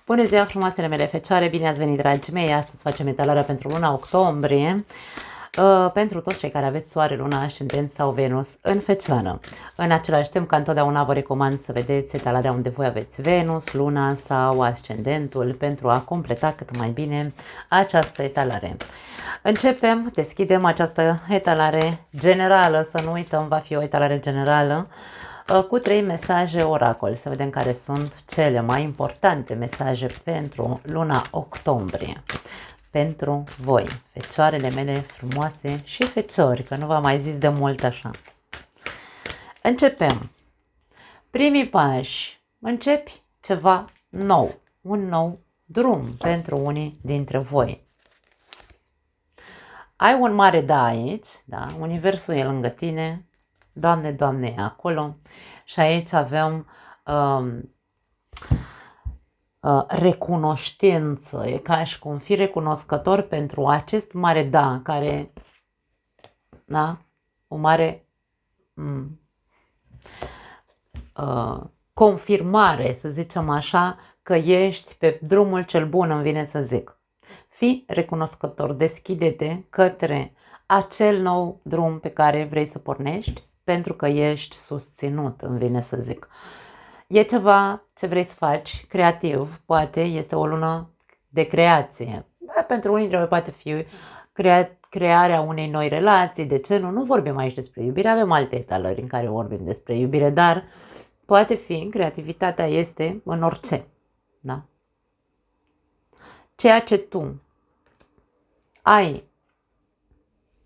Bună ziua, frumoasele mele fecioare! Bine ați venit, dragii mei! Astăzi facem etalarea pentru luna octombrie. Pentru toți cei care aveți soare, luna, ascendent sau Venus în fecioară. În același timp, ca întotdeauna, vă recomand să vedeți etalarea unde voi aveți Venus, luna sau ascendentul pentru a completa cât mai bine această etalare. Începem, deschidem această etalare generală, să nu uităm, va fi o etalare generală cu 3 mesaje oracol. Să vedem care sunt cele mai importante mesaje pentru luna octombrie. Pentru voi, fecioarele mele frumoase și feciori, că nu v-am mai zis de mult așa. Începem. Primii pași. Începi ceva nou, un nou drum pentru unii dintre voi. Ai un mare da aici, da? Universul e lângă tine, Doamne, Doamne e acolo și aici avem recunoștință, e ca și cum fii recunoscător pentru acest mare da, care, da, o mare confirmare, să zicem așa, că ești pe drumul cel bun, îmi vine să zic. Fii recunoscător, deschide-te către acel nou drum pe care vrei să pornești, pentru că ești susținut, îmi vine să zic. E ceva ce vrei să faci, creativ, poate este o lună de creație. Pentru unii dintre voi poate fi crearea unei noi relații, de ce nu? Nu vorbim aici despre iubire, avem alte etalări în care vorbim despre iubire, dar poate fi, creativitatea este în orice, da? Ceea ce tu ai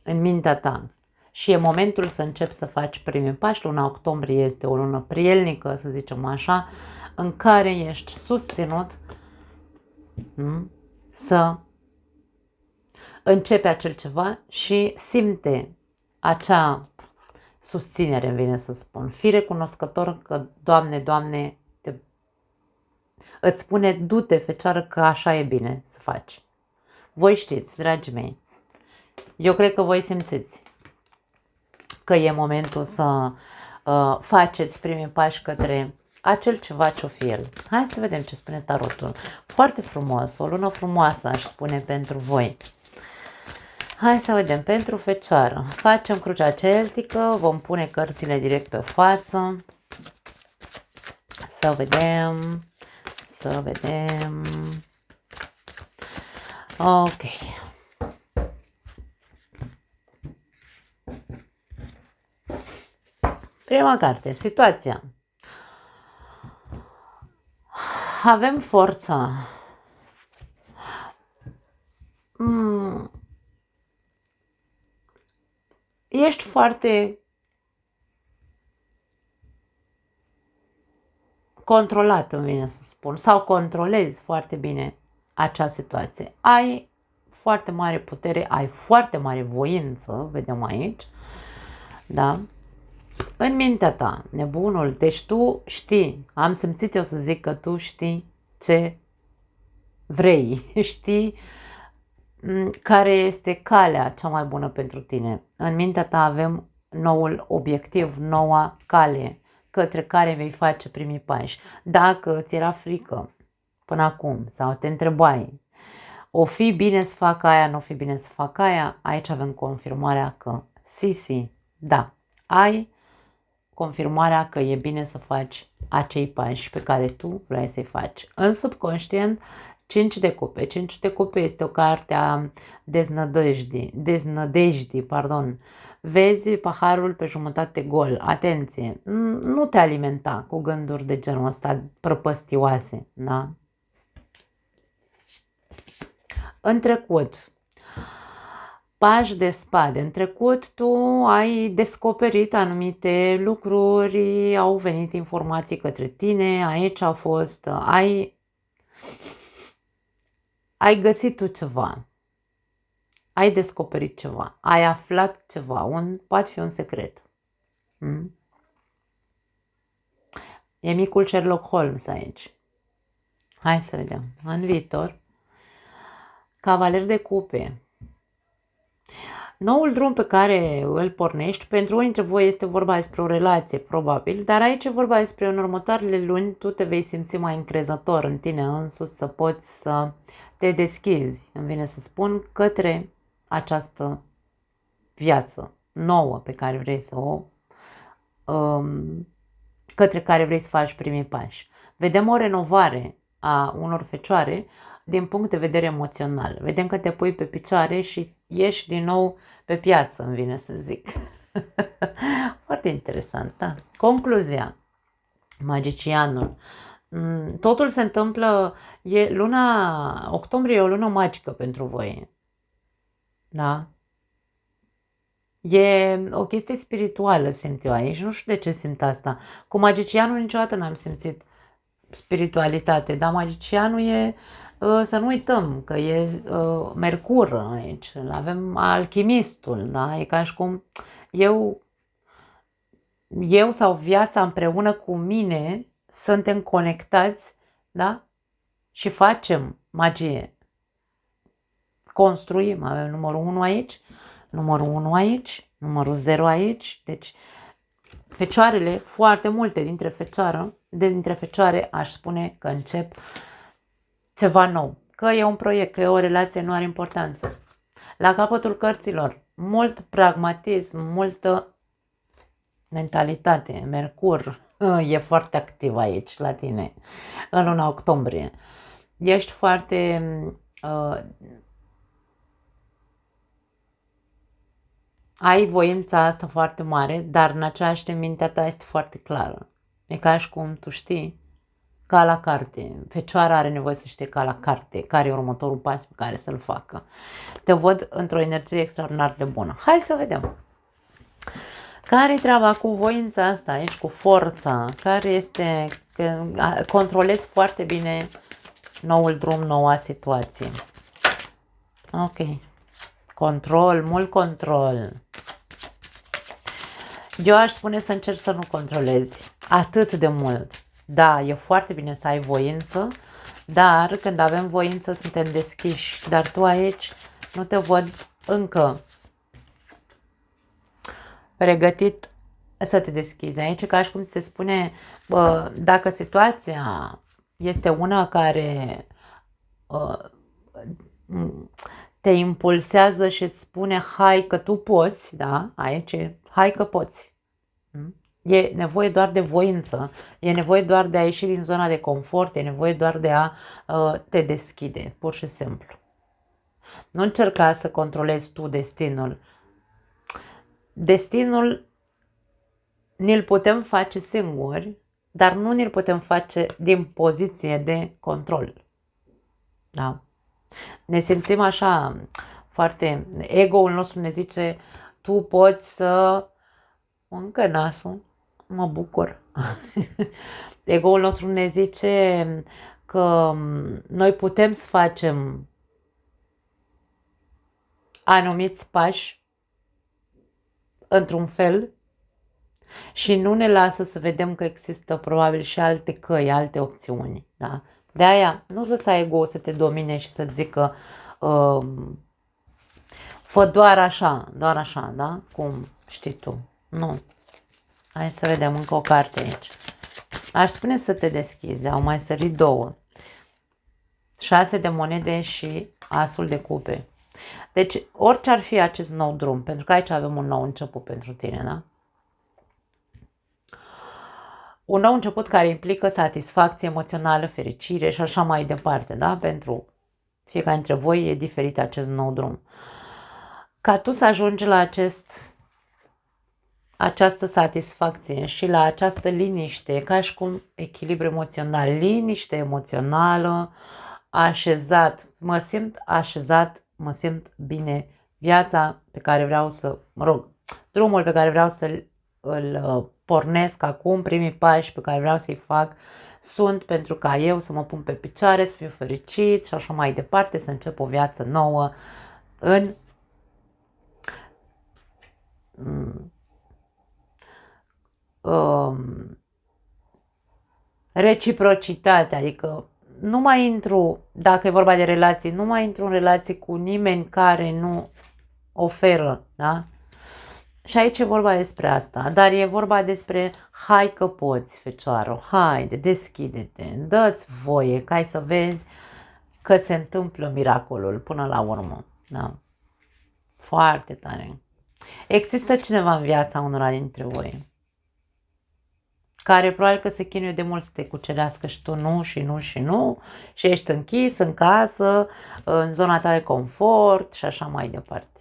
în mintea ta și e momentul să începi să faci primii pași. Luna octombrie este o lună prielnică, să zicem așa, în care ești susținut să începi acel ceva și simte acea susținere, îmi vine să spun. Fii recunoscător că, Doamne, Doamne, îți spune, du-te, fecioară, că așa e bine să faci. Voi știți, dragii mei, eu cred că voi simțiți că e momentul să faceți primii pași către acel ceva ce-o fi el. Hai să vedem ce spune tarotul. Foarte frumos, o lună frumoasă, aș spune, pentru voi. Hai să vedem, pentru fecioară. Facem crucea celtică, vom pune cărțile direct pe față. Să vedem, să vedem. Ok. Prima carte, situația. Avem forța. Ești foarte controlat, îmi vine să spun, sau controlezi foarte bine acea situație. Ai foarte mare putere, ai foarte mare voință, vedem aici, da? În mintea ta, nebunul, deci tu știi, am simțit eu să zic că tu știi ce vrei, știi care este calea cea mai bună pentru tine. În mintea ta avem noul obiectiv, noua cale către care vei face primii pași. Dacă ți era frică până acum sau te întrebai, o fi bine să fac aia, nu o fi bine să fac aia, aici avem confirmarea că si, da, ai confirmarea că e bine să faci acei pași pe care tu vrei să-i faci. În subconștient, 5 de cupe. 5 de cupe este o carte a deznădejdii, pardon. Vezi paharul pe jumătate gol. Atenție, nu te alimenta cu gânduri de genul ăsta prăpăstioase, da? În trecut, Paj de spade. În trecut tu ai descoperit anumite lucruri, au venit informații către tine, aici a fost, ai găsit tu ceva, ai descoperit ceva, ai aflat ceva, poate fi un secret. E micul Sherlock Holmes aici. Hai să vedem. În viitor, Cavaler de cupe. Noul drum pe care îl pornești, pentru unii dintre voi este vorba despre o relație, probabil, dar aici e vorba despre în următoarele luni tu te vei simți mai încrezător în tine însuți, să poți să te deschizi, îmi vine să spun, către această viață nouă pe care vrei să o, către care vrei să faci primii pași. Vedem o renovare a unor fecioare din punct de vedere emoțional. Vedem că te pui pe picioare și ieși din nou pe piață, îmi vine să zic. Foarte interesant, da. Concluzia. Magicianul. Totul se întâmplă, luna octombrie e o lună magică pentru voi. Da? E o chestie spirituală, simt eu aici. Nu știu de ce simt asta. Cu magicianul niciodată n-am simțit spiritualitate, dar magicianul e, să nu uităm că e Mercur aici, avem alchimistul, da? E ca și cum eu sau viața împreună cu mine suntem conectați, da? Și facem magie. Construim, avem numărul 1 aici, numărul 1 aici, numărul 0 aici, deci fecioarele, foarte multe dintre fecioare aș spune că încep ceva nou. Că e un proiect, că e o relație, nu are importanță. La capătul cărților, mult pragmatism, multă mentalitate. Mercur e foarte activ aici la tine în luna octombrie. Ești foarte ai voința asta foarte mare, dar în același timp mintea ta este foarte clară. E ca și cum tu știi, ca la carte. Fecioara are nevoie să știe ca la carte care e următorul pas pe care să-l facă. Te văd într-o energie extraordinar de bună. Hai să vedem. Care e treaba cu voința asta aici, cu forța? Care este că controlezi foarte bine noul drum, noua situație. Ok. Control, mult control. Eu aș spune să încerci să nu controlezi atât de mult. Da, e foarte bine să ai voință, dar când avem voință suntem deschiși. Dar tu aici nu te văd încă pregătit să te deschizi. Aici ca și cum ți se spune, dacă situația este una care te impulsează și îți spune hai că tu poți, da? Aici hai că poți. E nevoie doar de voință, e nevoie doar de a ieși din zona de confort, e nevoie doar de a te deschide, pur și simplu. Nu încerca să controlezi tu destinul. Destinul ni-l putem face singuri, dar nu ni-l putem face din poziție de control. Da? Ne simțim așa foarte, ego-ul nostru ne zice tu poți să încă nasul, mă bucur. Ego-ul nostru ne zice că noi putem să facem anumiți pași într-un fel și nu ne lasă să vedem că există probabil și alte căi, alte opțiuni. Da? De aia nu-ți lăsa ego să te domine și să zică fă doar așa, da? Cum știi tu. Nu. Hai să vedem încă o carte aici. Aș spune să te deschizi, au mai sărit 2. 6 de monede și asul de cupe. Deci, orice ar fi acest nou drum, pentru că aici avem un nou început pentru tine, da? Un nou început care implică satisfacție emoțională, fericire și așa mai departe, da? Pentru fiecare dintre voi e diferit acest nou drum. Ca tu să ajungi la această satisfacție și la această liniște, ca și cum echilibru emoțional, liniște emoțională, așezat, mă simt așezat, mă simt bine, viața pe care vreau să, drumul pe care vreau să îl pornesc acum, primii pași pe care vreau să-i fac, sunt pentru ca eu să mă pun pe picioare, să fiu fericit și așa mai departe, să încep o viață nouă în reciprocitate, adică nu mai intru, dacă e vorba de relații, nu mai intru în relații cu nimeni care nu oferă, da? Și aici e vorba despre asta, dar e vorba despre hai că poți, fecioară, haide, deschide-te, dă-ți voie ca să vezi că se întâmplă miracolul până la urmă, da? Foarte tare. Există cineva în viața unora dintre voi care probabil că se chinuie de mult să te cucerească și tu nu și nu și nu și ești închis în casă, în zona ta de confort și așa mai departe.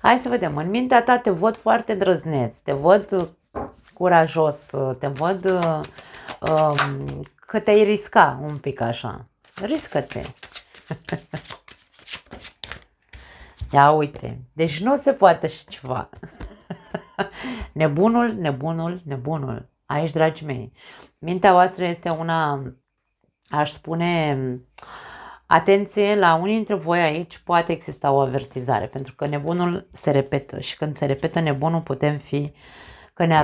Hai să vedem, în mintea ta te văd foarte drăzneț, te văd curajos, te văd că te-ai risca un pic așa. Riscă-te! Ia uite, deci nu se poate și ceva. Nebunul, nebunul, nebunul. Aici, dragii mei, mintea voastră este una, aș spune, atenție, la unii dintre voi aici poate exista o avertizare, pentru că nebunul se repetă și când se repetă nebunul putem fi că ne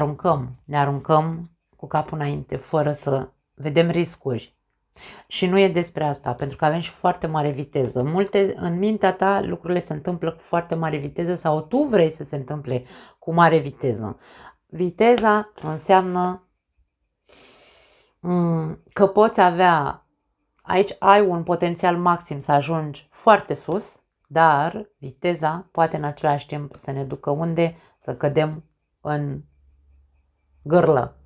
aruncăm cu capul înainte, fără să vedem riscuri. Și nu e despre asta, pentru că avem și foarte mare viteză. În mintea ta lucrurile se întâmplă cu foarte mare viteză sau tu vrei să se întâmple cu mare viteză. Viteza înseamnă că poți avea, aici ai un potențial maxim să ajungi foarte sus, dar viteza poate în același timp să ne ducă unde? Să cădem în gârlă.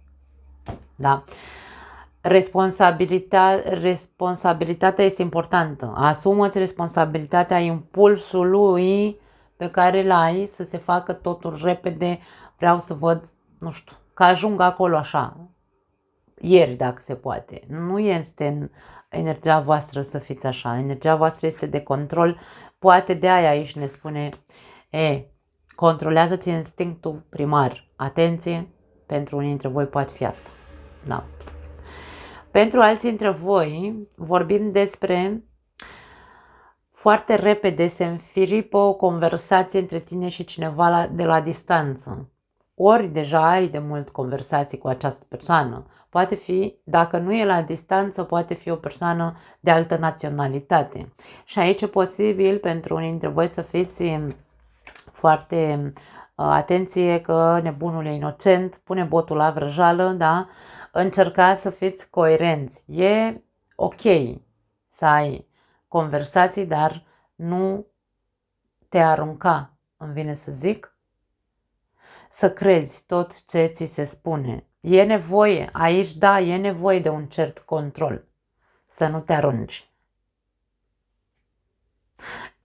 Da? Responsabilitatea este importantă. Asumă-ți responsabilitatea impulsului pe care îl ai să se facă totul repede. Vreau să văd, nu știu, că ajung acolo așa, ieri dacă se poate. Nu este în energia voastră să fiți așa. Energia voastră este de control. Poate de aia aici ne spune, controlează-ți instinctul primar. Atenție, pentru unii dintre voi poate fi asta. Da. Pentru alții dintre voi vorbim despre foarte repede se înfiripă o conversație între tine și cineva de la distanță. Ori deja ai de mult conversații cu această persoană. Poate fi, dacă nu e la distanță, poate fi o persoană de altă naționalitate. Și aici e posibil pentru unii dintre voi să fiți foarte atenție că nebunul e inocent, pune botul la vrăjală, da? Încercați să fiți coerenți. E ok să ai conversații, dar nu te arunca, îmi vine să zic, să crezi tot ce ți se spune. E nevoie, aici da, e nevoie de un cert control, să nu te arunci.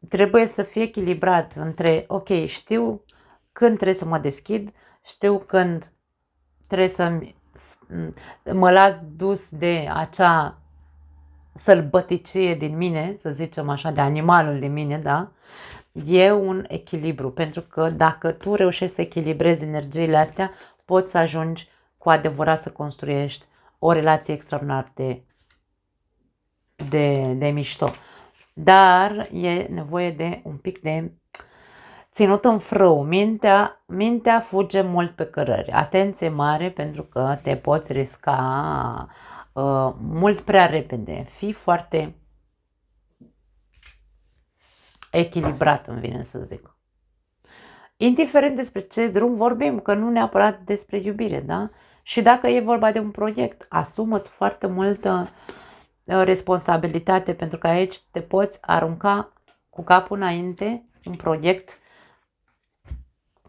Trebuie să fie echilibrat între, ok, știu când trebuie să mă deschid, știu când trebuie să mă las dus de acea sălbăticie din mine, să zicem așa, de animalul din mine, da? E un echilibru, pentru că dacă tu reușești să echilibrezi energiile astea, poți să ajungi cu adevărat să construiești o relație extraordinar de mișto. Dar e nevoie de un pic de ținut în frâu. Mintea fuge mult pe cărări. Atenție mare, pentru că te poți risca mult prea repede. Fii foarte echilibrat, îmi vine să zic. Indiferent despre ce drum vorbim, că nu neapărat despre iubire, da? Și dacă e vorba de un proiect, asumă-ți foarte multă responsabilitate, pentru că aici te poți arunca cu capul înainte un proiect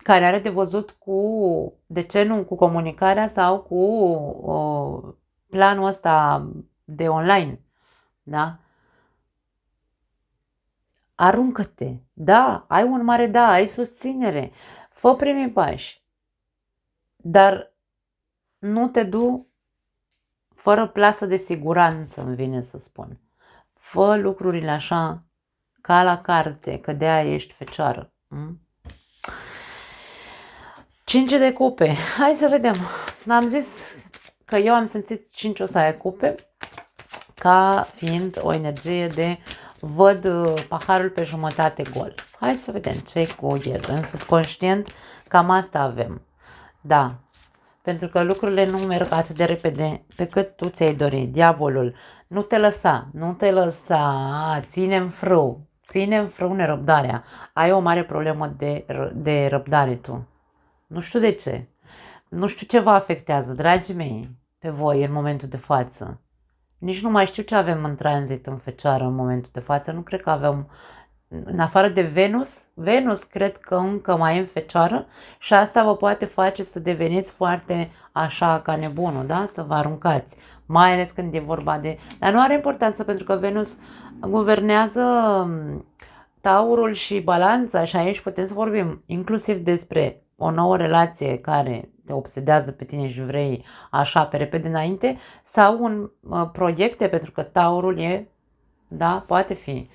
care are de văzut cu, de ce nu, cu comunicarea sau cu planul ăsta de online, da? Aruncă-te, da, ai un mare da, ai susținere, fă primii pași, dar nu te du fără plasă de siguranță, îmi vine să spun. Fă lucrurile așa, ca la carte, că de aia ești fecioară. 5 de cupe, hai să vedem. Am zis că eu am simțit 5 osaie cupe ca fiind o energie de văd paharul pe jumătate gol. Hai să vedem ce cu el. În subconștient cam asta avem. Da, pentru că lucrurile nu merg atât de repede pe cât tu ți-ai dorit. Diavolul, nu te lăsa, ține în frâu, ține în frâu răbdarea. Ai o mare problemă de răbdare tu. Nu știu de ce. Nu știu ce vă afectează, dragii mei, pe voi în momentul de față. Nici nu mai știu ce avem în tranzit în Fecioară în momentul de față. Nu cred că avem, în afară de Venus cred că încă mai e în Fecioară și asta vă poate face să deveniți foarte așa ca nebunul, da? Să vă aruncați. Mai ales când e vorba de... Dar nu are importanță pentru că Venus guvernează Taurul și Balanța și aici putem să vorbim inclusiv despre o nouă relație care te obsedează pe tine și vrei așa pe repede înainte sau un proiecte, pentru că Taurul e, da, poate fi.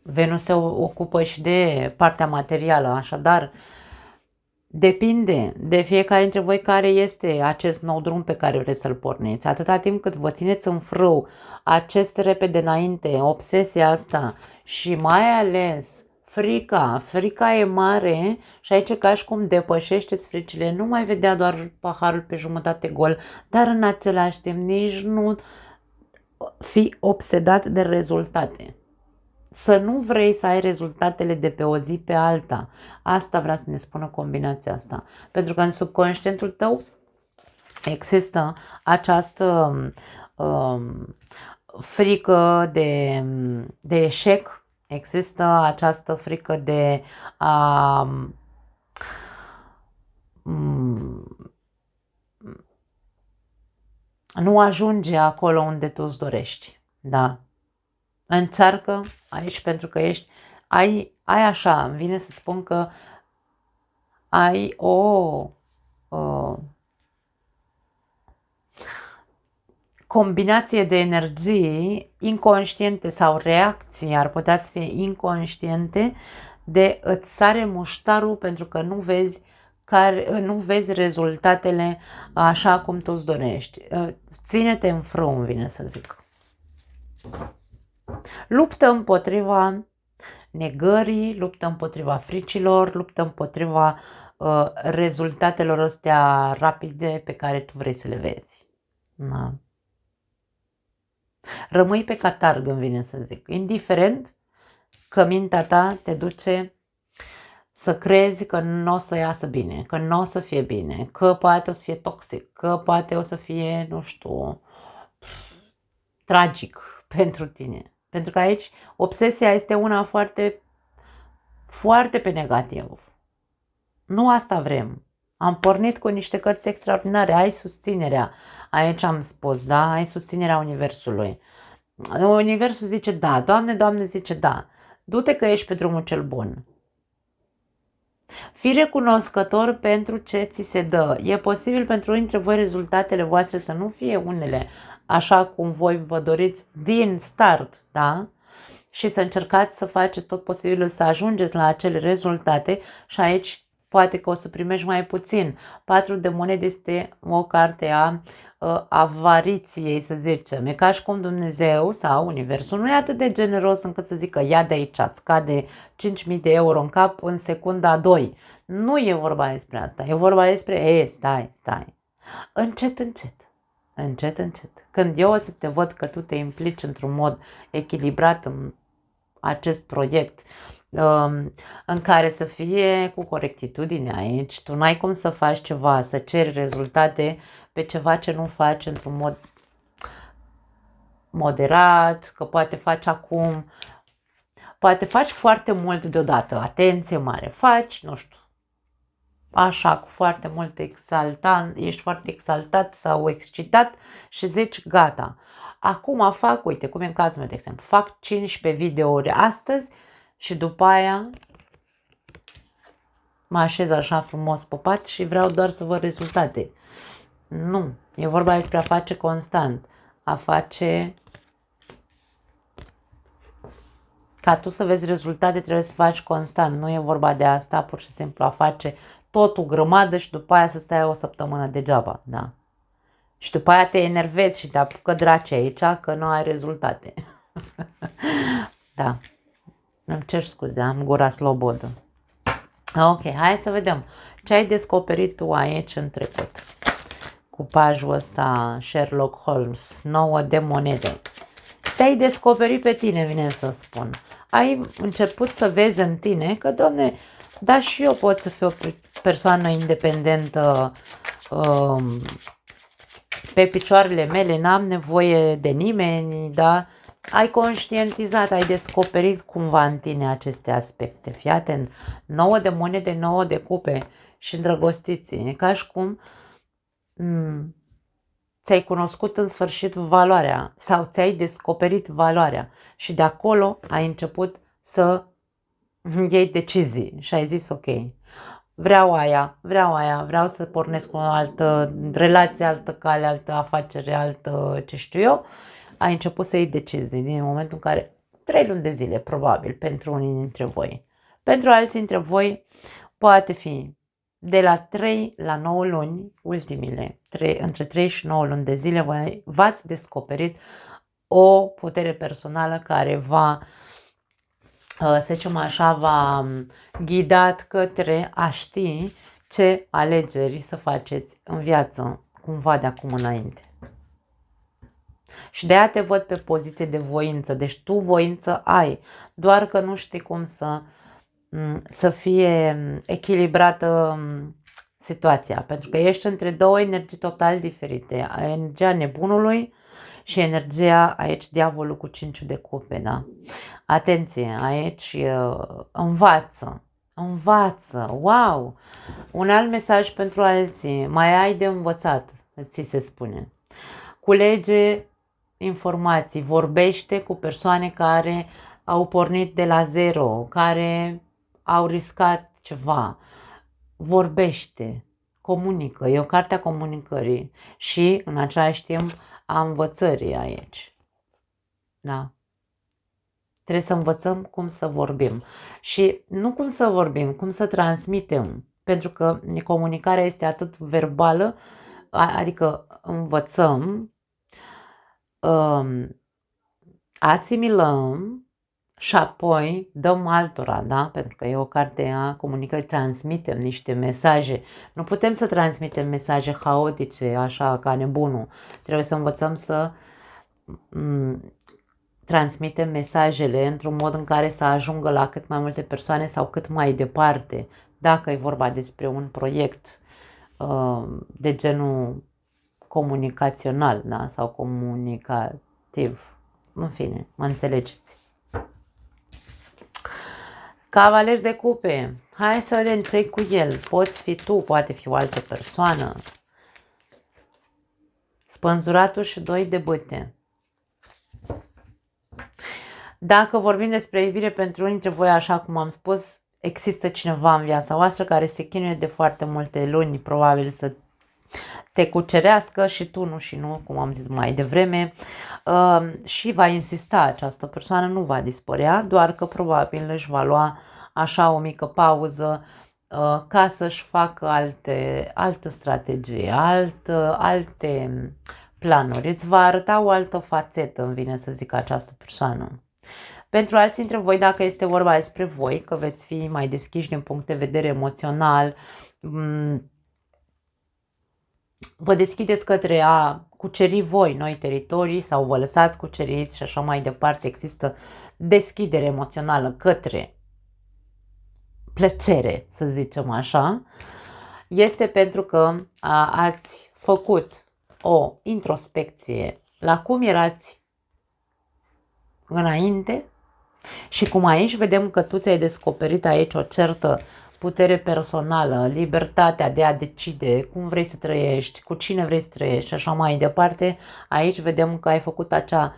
Venus se ocupă și de partea materială, așadar depinde de fiecare dintre voi care este acest nou drum pe care vreți să-l porniți. Atâta timp cât vă țineți în frâu acest repede înainte, obsesia asta și mai ales frica e mare și aici ca și cum depășește-ți fricile, nu mai vedea doar paharul pe jumătate gol, dar în același timp nici nu fi obsedat de rezultate. Să nu vrei să ai rezultatele de pe o zi pe alta. Asta vrea să ne spună combinația asta. Pentru că în subconștientul tău există această frică de eșec, există această frică de a nu ajunge acolo unde tu îți dorești. Da. Încearcă aici pentru că ai așa, îmi vine să spun că ai o combinație de energii inconștiente sau reacții, ar putea să fie inconștiente, de îți sare muștarul pentru că nu vezi rezultatele așa cum tu îți dorești. Ține-te în frâu, îmi vine să zic. Luptă împotriva negării, luptă împotriva fricilor, luptă împotriva rezultatelor astea rapide pe care tu vrei să le vezi. Da. Rămâi pe catarg, îmi vine să zic. Indiferent că mintea ta te duce să crezi că nu o să iasă bine, că nu o să fie bine, că poate o să fie toxic, că poate o să fie, nu știu, tragic pentru tine. Pentru că aici obsesia este una foarte, foarte pe negativ. Nu asta vrem. Am pornit cu niște cărți extraordinare. Ai susținerea. Aici am spus, da? Ai susținerea Universului. Universul zice da. Doamne, Doamne zice da. Du-te că ești pe drumul cel bun. Fii recunoscător pentru ce ți se dă. E posibil pentru unii dintre voi rezultatele voastre să nu fie unele așa cum voi vă doriți din start, da? Și să încercați să faceți tot posibilul să ajungeți la acele rezultate și aici poate că o să primești mai puțin. 4 de monede este o carte a avariției, să zicem. E ca și cum Dumnezeu sau Universul nu e atât de generos încât să zică ia de aici, îți cade 5.000 de euro în cap în secunda 2. Nu e vorba despre asta. E vorba despre stai. Încet, încet. Încet, încet. Când eu o să te văd că tu te implici într-un mod echilibrat în acest proiect, în care să fie cu corectitudine aici, tu n-ai cum să faci ceva, să ceri rezultate pe ceva ce nu faci într-un mod moderat, că poate faci acum, poate faci foarte mult deodată, atenție mare, faci, nu știu, așa, cu foarte mult exaltant, ești foarte exaltat sau excitat și zici gata. Acum fac, uite, cum e în cazul meu, de exemplu, fac 15 videouri astăzi și după aia mă așez așa frumos pe pat și vreau doar să văd rezultate. Nu, e vorba despre a face constant, a face... Ca tu să vezi rezultate trebuie să faci constant, nu e vorba de asta, pur și simplu a face totul grămadă și după aia să stai o săptămână degeaba, da. Și după aia te enervezi și te apucă draci aici că nu ai rezultate. Da, îmi cer scuze, am gura slobodă. Ok, hai să vedem ce ai descoperit tu aici în trecut. Cu pajul ăsta Sherlock Holmes, 9 de monede. Te-ai descoperit pe tine, vine să spun. Ai început să vezi în tine că, Doamne, da, și eu pot să fiu o persoană independentă, pe picioarele mele, n-am nevoie de nimeni, da? Ai conștientizat, ai descoperit cumva în tine aceste aspecte. Fii atent, 9 de monede, 9 de cupe și îndrăgostiți. E ca și cum ți-ai cunoscut în sfârșit valoarea sau ți-ai descoperit valoarea și de acolo ai început să iei decizii și ai zis ok, vreau aia, vreau să pornesc o altă relație, altă cale, altă afacere, altă ce știu eu. Ai început să iei decizii din momentul în care 3 luni de zile, probabil, pentru unii dintre voi. Pentru alții dintre voi poate fi de la 3 la 9 luni, ultimile, între 3 și 9 luni de zile, v-ați descoperit o putere personală care va, să zicem așa, v-a ghidat către a ști ce alegeri să faceți în viață, cumva de acum înainte. Și de aia te văd pe poziție de voință, deci tu voință ai, doar că nu știi cum să fie echilibrată situația, pentru că ești între două energii total diferite, energia nebunului și energia aici diavolul cu 5 de cupe, da? Atenție, aici învață, wow! Un alt mesaj pentru alții, mai ai de învățat, ți se spune. Culege informații, vorbește cu persoane care au pornit de la zero, care au riscat ceva. Vorbește, comunică, e o carte a comunicării și în același timp a învățării aici. Da? Trebuie să învățăm cum să vorbim și nu cum să vorbim, cum să transmitem, pentru că comunicarea este atât verbală, adică învățăm, asimilăm și apoi dăm altora, da? Pentru că e o carte a comunicării, transmitem niște mesaje. Nu putem să transmitem mesaje haotice, așa, ca nebunul. Trebuie să învățăm să transmitem mesajele într-un mod în care să ajungă la cât mai multe persoane sau cât mai departe. Dacă e vorba despre un proiect de genul comunicațional, da? Sau comunicativ. În fine, mă înțelegeți. Cavaler de cupe. Hai să vedem ce-i cu el. Poți fi tu, poate fi o altă persoană. Spânzuratul și 2 de bâte. Dacă vorbim despre iubire pentru unii dintre voi, așa cum am spus, există cineva în viața voastră care se chinuie de foarte multe luni, probabil să te cucerească și tu nu și nu, cum am zis mai devreme, și va insista, această persoană nu va dispărea, doar că probabil își va lua așa o mică pauză ca să-și facă altă strategie, alte planuri. Îți va arăta o altă fațetă, îmi vine să zic, această persoană. Pentru alții dintre voi, dacă este vorba despre voi, că veți fi mai deschiși din punct de vedere emoțional, vă deschideți către a cuceri voi noi teritorii sau vă lăsați cuceriți și așa mai departe, există deschidere emoțională către plăcere, să zicem așa, este pentru că ați făcut o introspecție la cum erați înainte și cum aici vedem că tu ți-ai descoperit aici o certă putere personală, libertatea de a decide cum vrei să trăiești, cu cine vrei să trăiești și așa mai departe. Aici vedem că ai făcut acea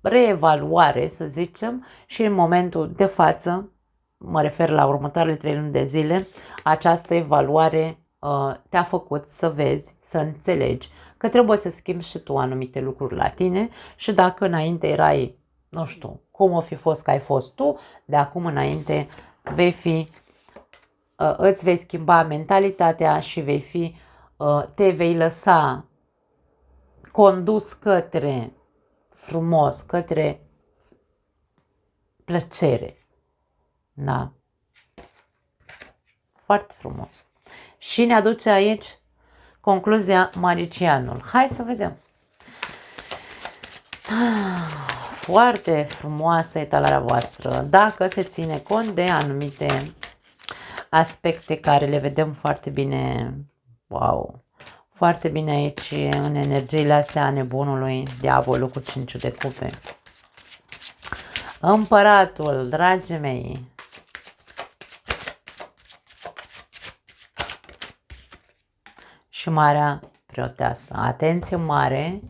reevaluare, să zicem, și în momentul de față, mă refer la următoarele 3 luni de zile, această evaluare te-a făcut să vezi, să înțelegi că trebuie să schimbi și tu anumite lucruri la tine și dacă înainte erai, nu știu, cum o fi fost că ai fost tu, de acum înainte îți vei schimba mentalitatea și te vei lăsa condus către frumos, către plăcere. Da. Foarte frumos. Și ne aduce aici concluzia magicianul. Hai să vedem. foarte frumoasă etalarea voastră, dacă se ține cont de anumite aspecte care le vedem foarte bine, wow, foarte bine aici în energiile astea a nebunului, diavolul cu 5 de cupe. Împăratul, dragii mei. Și Marea Preoteasă. Atenție mare!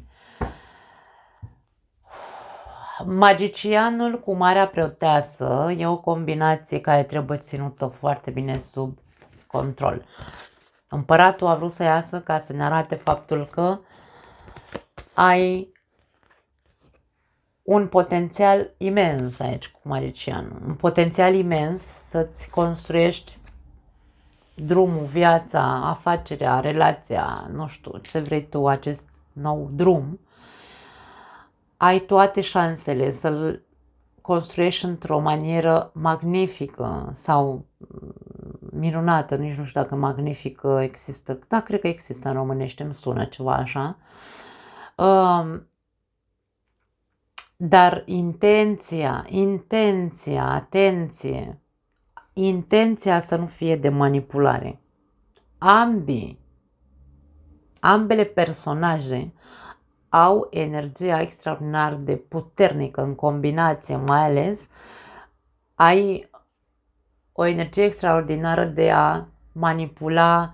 Magicianul cu Marea Preoteasă e o combinație care trebuie ținută foarte bine sub control. Împăratul a vrut să iasă ca să ne arate faptul că ai un potențial imens aici cu magicianul. Un potențial imens să-ți construiești drumul, viața, afacerea, relația, nu știu, ce vrei tu, acest nou drum. Ai toate șansele să-l construiești într-o manieră magnifică sau minunată, nici nu știu dacă magnifică există, da, cred că există în românește, îmi sună ceva așa. Dar intenția, atenție, intenția să nu fie de manipulare. Ambele personaje au energia extraordinar de puternică în combinație, mai ales ai o energie extraordinară de a manipula,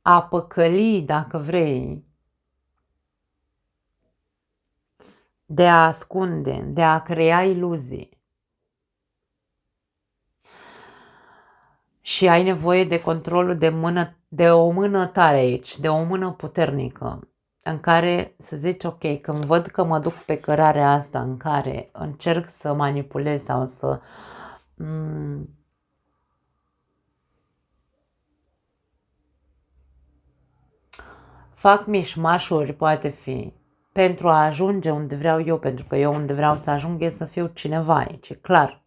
a păcăli, dacă vrei, de a ascunde, de a crea iluzii. Și ai nevoie de controlul de o mână tare aici, de o mână puternică, în care să zici, ok, când văd că mă duc pe cărarea asta în care încerc să manipulez sau să fac mișmașuri, poate fi, pentru a ajunge unde vreau eu, pentru că eu unde vreau să ajung e să fiu cineva aici, e clar.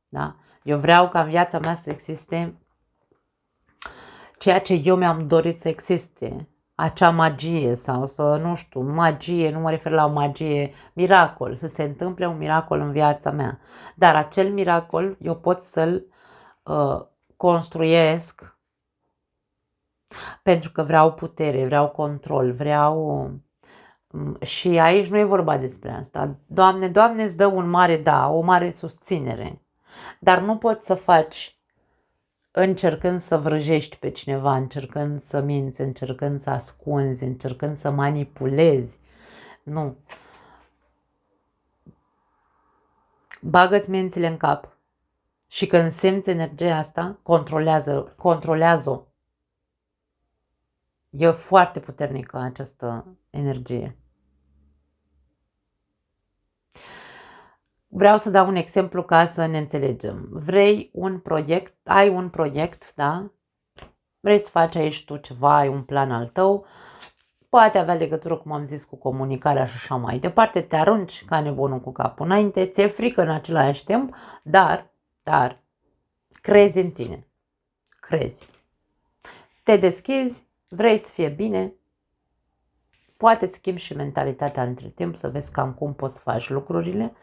Da? Eu vreau ca în viața mea să existe ceea ce eu mi-am dorit să existe, acea magie sau să, nu știu, magie, nu mă refer la o magie, miracol, să se întâmple un miracol în viața mea. Dar acel miracol eu pot să-l construiesc pentru că vreau putere, vreau control, vreau... Și aici nu e vorba despre asta. Doamne, Doamne, îți dă un mare da, o mare susținere. Dar nu poți să faci încercând să vrăjești pe cineva, încercând să minți, încercând să ascunzi, încercând să manipulezi. Nu. Bagă-ți mințile în cap și când simți energia asta, controlează-o. E foarte puternică această energie. Vreau să dau un exemplu ca să ne înțelegem. Vrei un proiect, ai un proiect, da? Vrei să faci aici tu ceva, ai un plan al tău, poate avea legătură, cum am zis, cu comunicarea și așa mai departe, te arunci ca nebunul cu capul înainte, ți-e frică în același timp, dar crezi în tine. Crezi. Te deschizi, vrei să fie bine, poate îți schimbi și mentalitatea între timp, să vezi cam cum poți să faci lucrurile.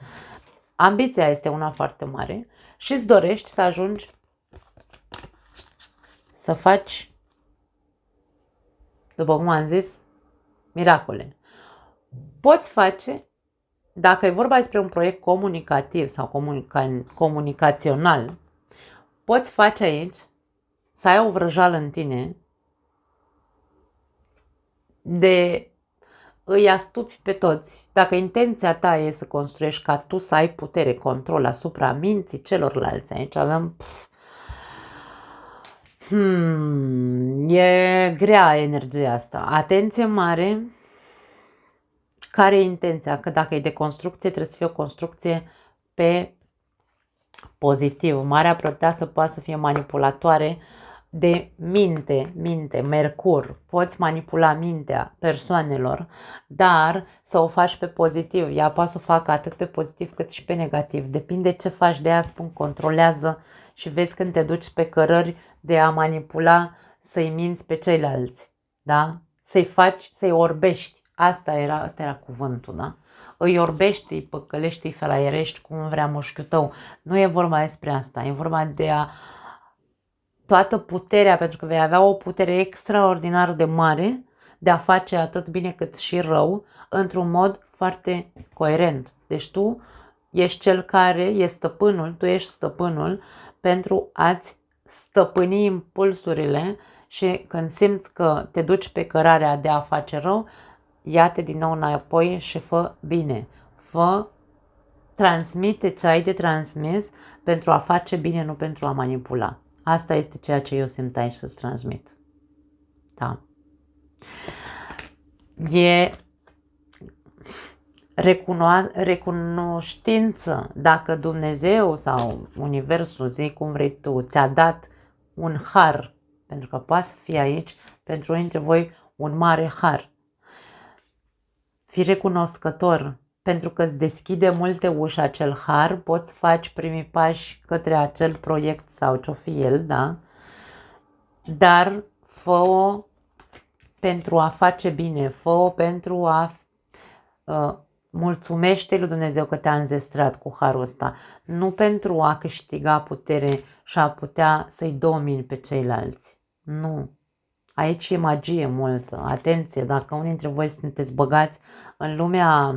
Ambiția este una foarte mare și îți dorești să ajungi să faci, după cum am zis, miracole. Poți face, dacă e vorba despre un proiect comunicativ sau comunicațional, poți face aici să ai o vrăjală în tine de îi astupi pe toți. Dacă intenția ta e să construiești ca tu să ai putere, control asupra minții celorlalți, aici avem... e grea energia asta. Atenție mare! Care e intenția? Că dacă e de construcție, trebuie să fie o construcție pe pozitiv. Marea Preoteasă poate să fie manipulatoare de minte, Mercur, poți manipula mintea persoanelor, dar să o faci pe pozitiv. Ea poate să o facă atât pe pozitiv cât și pe negativ. Depinde ce faci, de aia spun, controlează și vezi când te duci pe cărări de a manipula, să-i minți pe ceilalți, da? Să-i faci, să-i orbești. Asta era cuvântul, da? Îi orbești, îi păcălești, îi felaierești, cum vrea mușchiul tău. Nu e vorba despre asta, e vorba de a toată puterea, pentru că vei avea o putere extraordinar de mare de a face atât bine cât și rău, într-un mod foarte coerent. Deci tu ești cel care e stăpânul, tu ești stăpânul pentru a-ți stăpâni impulsurile și când simți că te duci pe cărarea de a face rău, ia-te din nou înapoi și fă bine. Transmite ce ai de transmis pentru a face bine, nu pentru a manipula. Asta este ceea ce eu simt aici să-ți transmit. Da. E recunoștință dacă Dumnezeu sau Universul, zi cum vrei tu, ți-a dat un har, pentru că poate să fie aici pentru unii dintre voi un mare har. Fii recunoscător pentru că îți deschide multe uși acel har, poți faci primii pași către acel proiect sau ce-o fi el, da? Dar fă-o pentru a face bine, fă-o pentru a mulțumește lui Dumnezeu că te-a înzestrat cu harul ăsta, nu pentru a câștiga putere și a putea să-i domini pe ceilalți. Nu. Aici e magie multă. Atenție, dacă unii dintre voi sunteți băgați în lumea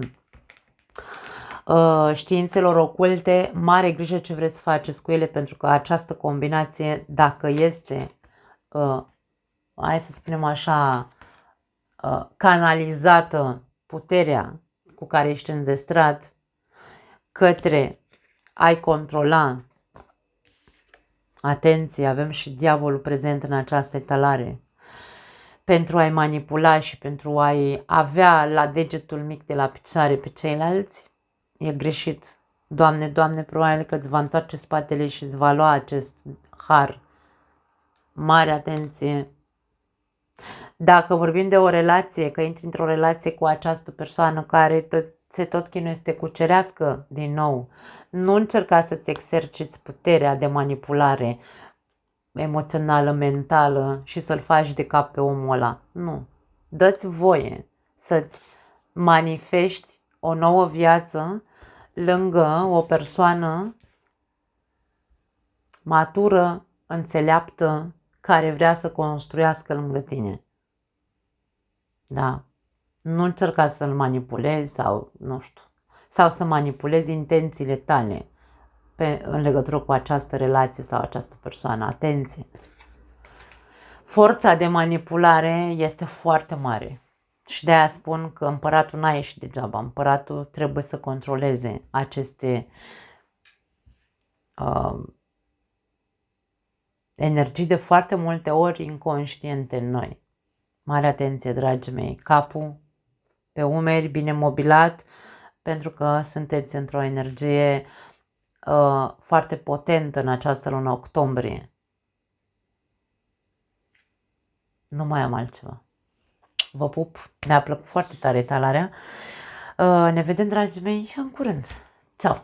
științelor oculte, mare grijă ce vreți să faceți cu ele, pentru că această combinație, dacă este, hai să spunem așa, canalizată puterea cu care ești înzestrat către a-i controla, atenție, avem și diavolul prezent în această etalare, pentru a-i manipula și pentru a-i avea la degetul mic de la picioare pe ceilalți, e greșit. Doamne, Doamne, probabil că îți va întoarce spatele și îți va lua acest har. Mare atenție! Dacă vorbim de o relație, că intri într-o relație cu această persoană care se tot chinuie să te cucerească din nou, nu încerca să-ți exerciți puterea de manipulare emoțională, mentală și să-l faci de cap pe omul ăla. Nu. Dă-ți voie să-ți manifesti o nouă viață lângă o persoană matură, înțeleaptă, care vrea să construiască lângă tine. Da. Nu încerca să-l manipulezi sau, nu știu, sau să manipulezi intențiile tale în legătură cu această relație sau această persoană. Atenție! Forța de manipulare este foarte mare. Și de aia spun că împăratul n-a ieșit degeaba. Împăratul trebuie să controleze aceste energii de foarte multe ori inconștiente în noi. Mare atenție, dragii mei, capul pe umeri, bine mobilat, pentru că sunteți într-o energie foarte potentă în această lună octombrie. Nu mai am altceva. Vă pup, mi-a plăcut foarte tare etalarea. Ne vedem, dragii mei, în curând. Ceau!